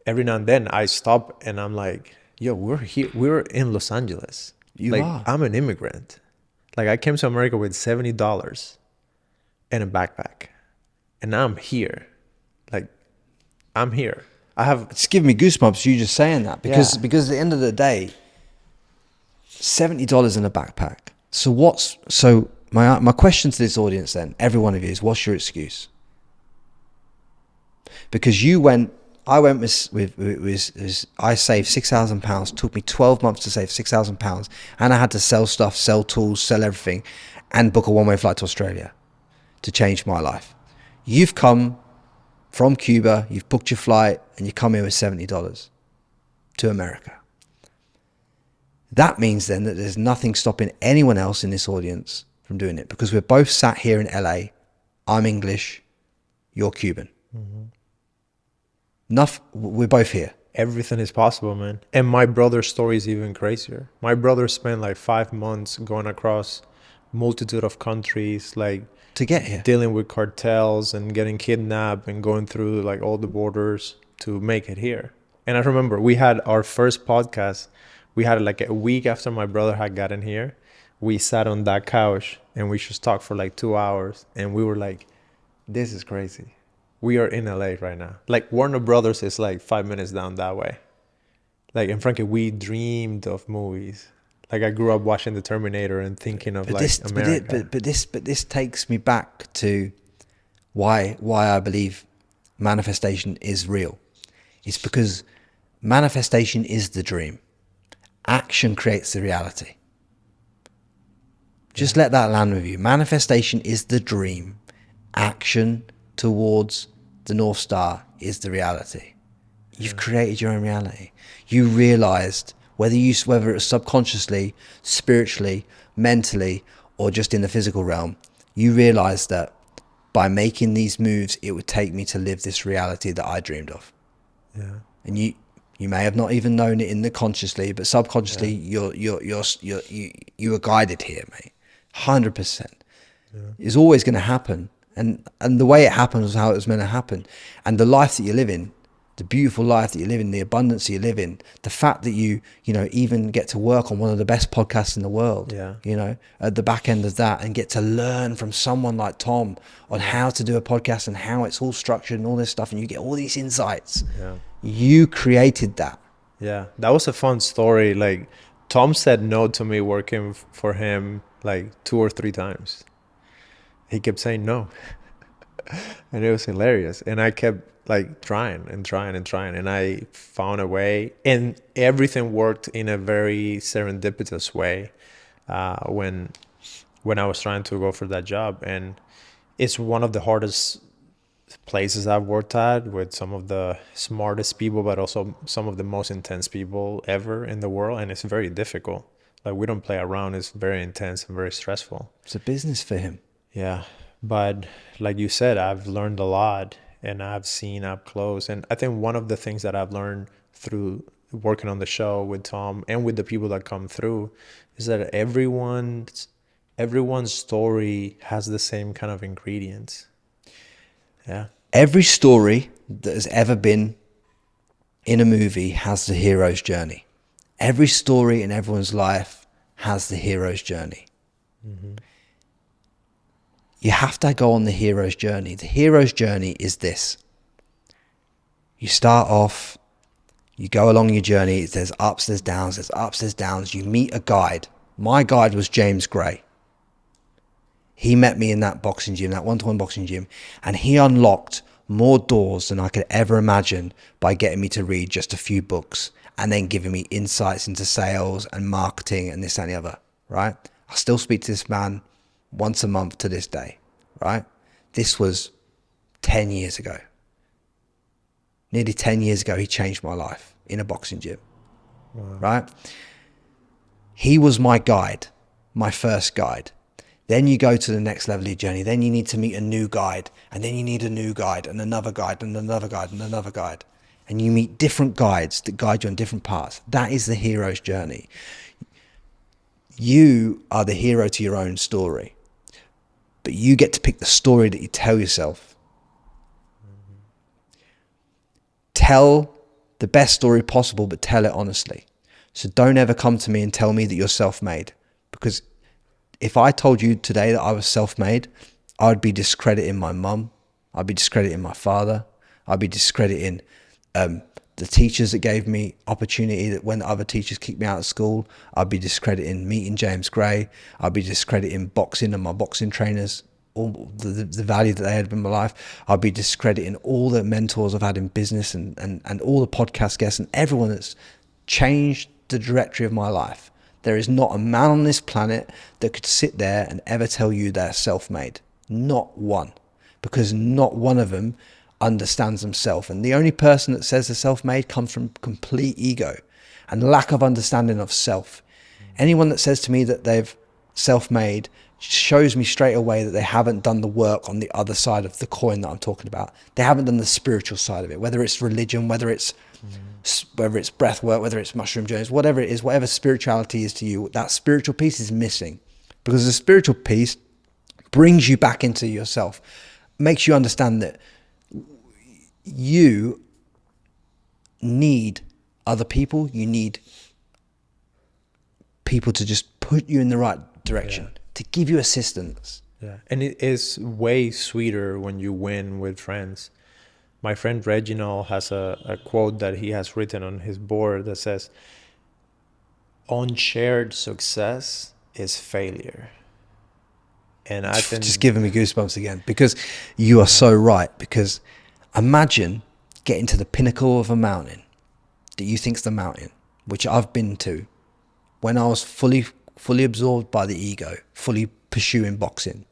every now and then I stop and I'm like, yo, we're here. We're in Los Angeles. You Like, are. I'm an immigrant. Like, I came to America with $70 and a backpack. And now I'm here. Like, I'm here. I have, It's giving me goosebumps, you just saying that. Because yeah. because at the end of the day, $70 in a backpack. So my question to this audience then, every one of you, is what's your excuse? Because I went with I saved £6,000. Took me 12 months to save £6,000, and I had to sell stuff, sell tools, sell everything, and book a one-way flight to Australia to change my life. You've come from Cuba, you've booked your flight, and you come here with $70 to America. That means then that there's nothing stopping anyone else in this audience from doing it, because we're both sat here in LA. I'm English, you're Cuban. We're both here. Everything is possible, man. And my brother's story is even crazier. My brother spent like 5 months going across multitude of countries, like To get here. dealing with cartels and getting kidnapped and going through like all the borders to make it here. And I remember we had our first podcast. We had it like a week after my brother had gotten here. We sat on that couch and we just talked for like 2 hours. And we were like, this is crazy. We are in LA right now. Like, Warner Brothers is like 5 minutes down that way. Like, and Frankie, we dreamed of movies. Like, I grew up watching The Terminator and thinking of America. But this takes me back to why I believe manifestation is real. It's because manifestation is the dream. Action creates the reality. Just let that land with you. Manifestation is the dream. Action towards the North Star is the reality. You've created your own reality. You realized, whether it was subconsciously, spiritually, mentally, or just in the physical realm, you realized that by making these moves, it would take me to live this reality that I dreamed of. Yeah. And you may have not even known it in the consciously, but subconsciously, you were guided here, mate. 100%. It's always going to happen. And the way it happened was how it was meant to happen. And the life that you live in, the beautiful life that you live in, the abundance that you live in, the fact that you even get to work on one of the best podcasts in the world, at the back end of that, and get to learn from someone like Tom on how to do a podcast and how it's all structured and all this stuff, and you get all these insights. Yeah. You created that. Yeah. That was a fun story. Like, Tom said no to me working for him like 2 or 3 times. He kept saying no. And it was hilarious. And I kept like trying and I found a way, and everything worked in a very serendipitous way when I was trying to go for that job. And it's one of the hardest places I've worked at, with some of the smartest people, but also some of the most intense people ever in the world. And it's very difficult. Like, we don't play around. It's very intense and very stressful. It's a business for him. Yeah. But like you said, I've learned a lot, and I've seen up close. And I think one of the things that I've learned through working on the show with Tom and with the people that come through is that everyone's story has the same kind of ingredients. Yeah. Every story that has ever been in a movie has the hero's journey. Every story in everyone's life has the hero's journey. Mm-hmm. You have to go on the hero's journey. The hero's journey is this. You start off, you go along your journey, there's ups, there's downs, you meet a guide. My guide was James Gray. He met me in that boxing gym, that one-to-one boxing gym, and he unlocked more doors than I could ever imagine by getting me to read just a few books and then giving me insights into sales and marketing and this, that, and the other, right? I still speak to this man once a month to this day, right? This was 10 years ago. Nearly 10 years ago, he changed my life in a boxing gym, right? He was my guide, my first guide. Then you go to the next level of your journey. Then you need to meet a new guide, and then you need a new guide and another guide and another guide and another guide. And you meet different guides that guide you on different paths. That is the hero's journey. You are the hero to your own story, but you get to pick the story that you tell yourself. Tell the best story possible, but tell it honestly. So don't ever come to me and tell me that you're self-made, because if I told you today that I was self-made, I'd be discrediting my mum, I'd be discrediting my father, I'd be discrediting the teachers that gave me opportunity, that when other teachers kicked me out of school, I'd be discrediting meeting James Gray, I'd be discrediting boxing and my boxing trainers, all the value that they had in my life. I'd be discrediting all the mentors I've had in business and all the podcast guests and everyone that's changed the trajectory of my life. There is not a man on this planet that could sit there and ever tell you they're self-made. Not one. Because not one of them understands themselves. And the only person that says they're self-made comes from complete ego and lack of understanding of self. Anyone that says to me that they've self-made shows me straight away that they haven't done the work on the other side of the coin that I'm talking about. They haven't done the spiritual side of it, whether it's religion, whether it's breath work, whether it's mushroom journeys, whatever it is, whatever spirituality is to you, that spiritual piece is missing, because the spiritual piece brings you back into yourself, makes you understand that you need other people, you need people to just put you in the right direction, to give you assistance. Yeah, and it is way sweeter when you win with friends. My friend Reginald has a quote that he has written on his board that says, "Unshared success is failure." And I think just giving me goosebumps again, because you are so right. Because imagine getting to the pinnacle of a mountain that you think's the mountain, which I've been to when I was fully absorbed by the ego, fully pursuing boxing.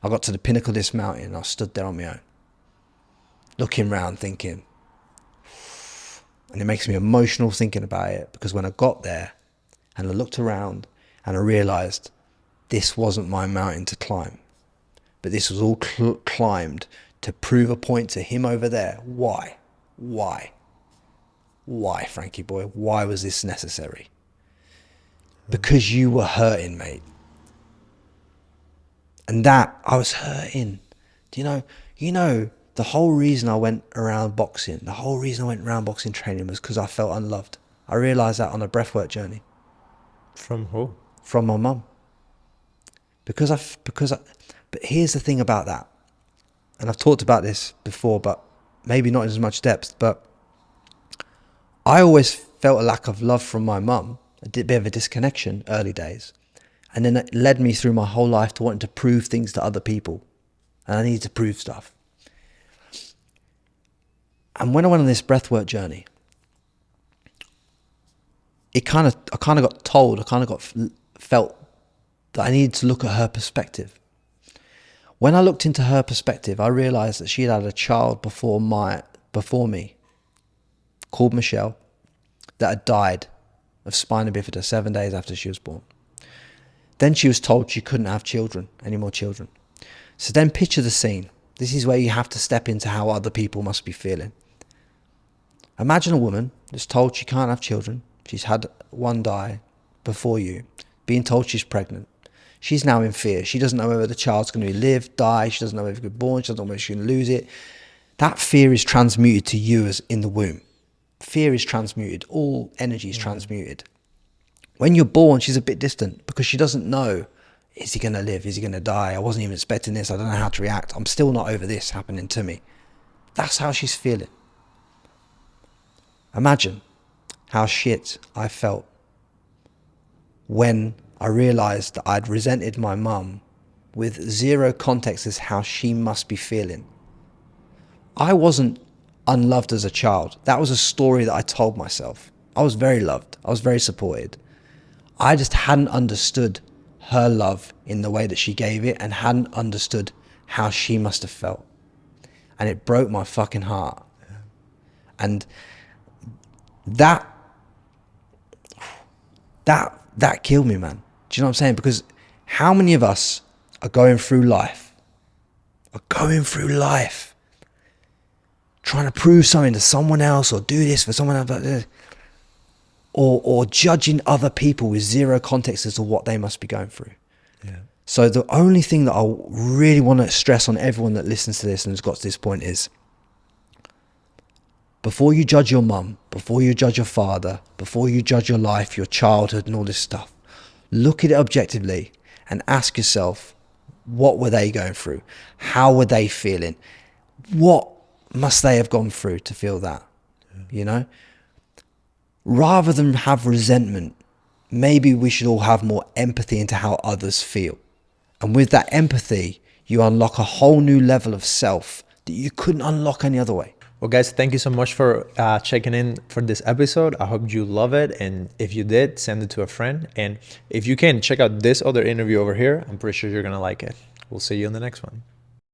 I got to the pinnacle of this mountain and I stood there on my own, looking around thinking, and it makes me emotional thinking about it, because when I got there and I looked around and I realized this wasn't my mountain to climb, but this was all climbed to prove a point to him over there. Why, Frankie boy? Why was this necessary? Because you were hurting, mate. And that, I was hurting. Do you know, the whole reason I went around boxing, the whole reason I went around boxing training was because I felt unloved. I realized that on a breathwork journey. From who? From my mum. But here's the thing about that. And I've talked about this before, but maybe not in as much depth, but I always felt a lack of love from my mum, a bit of a disconnection early days. And then it led me through my whole life to wanting to prove things to other people. And I needed to prove stuff. And when I went on this breathwork journey, I kind of felt that I needed to look at her perspective. When I looked into her perspective, I realized that she had a child before me, called Michelle, that had died of spina bifida 7 days after she was born. Then she was told she couldn't have any more children. So then picture the scene. This is where you have to step into how other people must be feeling. Imagine a woman that's told she can't have children. She's had one die before you, being told she's pregnant. She's now in fear. She doesn't know whether the child's going to live, die. She doesn't know whether it's going to be born. She doesn't know whether she's going to lose it. That fear is transmuted to you as in the womb. Fear is transmuted. All energy is transmuted. When you're born, she's a bit distant because she doesn't know, is he going to live? Is he going to die? I wasn't even expecting this. I don't know how to react. I'm still not over this happening to me. That's how she's feeling. Imagine how shit I felt when I realized that I'd resented my mum with zero context as how she must be feeling. I wasn't unloved as a child. That was a story that I told myself. I was very loved. I was very supported. I just hadn't understood her love in the way that she gave it, and hadn't understood how she must have felt. And it broke my fucking heart. And that killed me, man. Do you know what I'm saying? Because how many of us are going through life trying to prove something to someone else, or do this for someone else, or judging other people with zero context as to what they must be going through. Yeah. So the only thing that I really want to stress on everyone that listens to this and has got to this point is, Before you judge your mum, before you judge your father, before you judge your life, your childhood and all this stuff, look at it objectively and ask yourself, what were they going through? How were they feeling? What must they have gone through to feel that? You know? Rather than have resentment, maybe we should all have more empathy into how others feel. And with that empathy, you unlock a whole new level of self that you couldn't unlock any other way. Well, guys, thank you so much for checking in for this episode. I hope you love it. And if you did, send it to a friend. And if you can, check out this other interview over here. I'm pretty sure you're going to like it. We'll see you in the next one.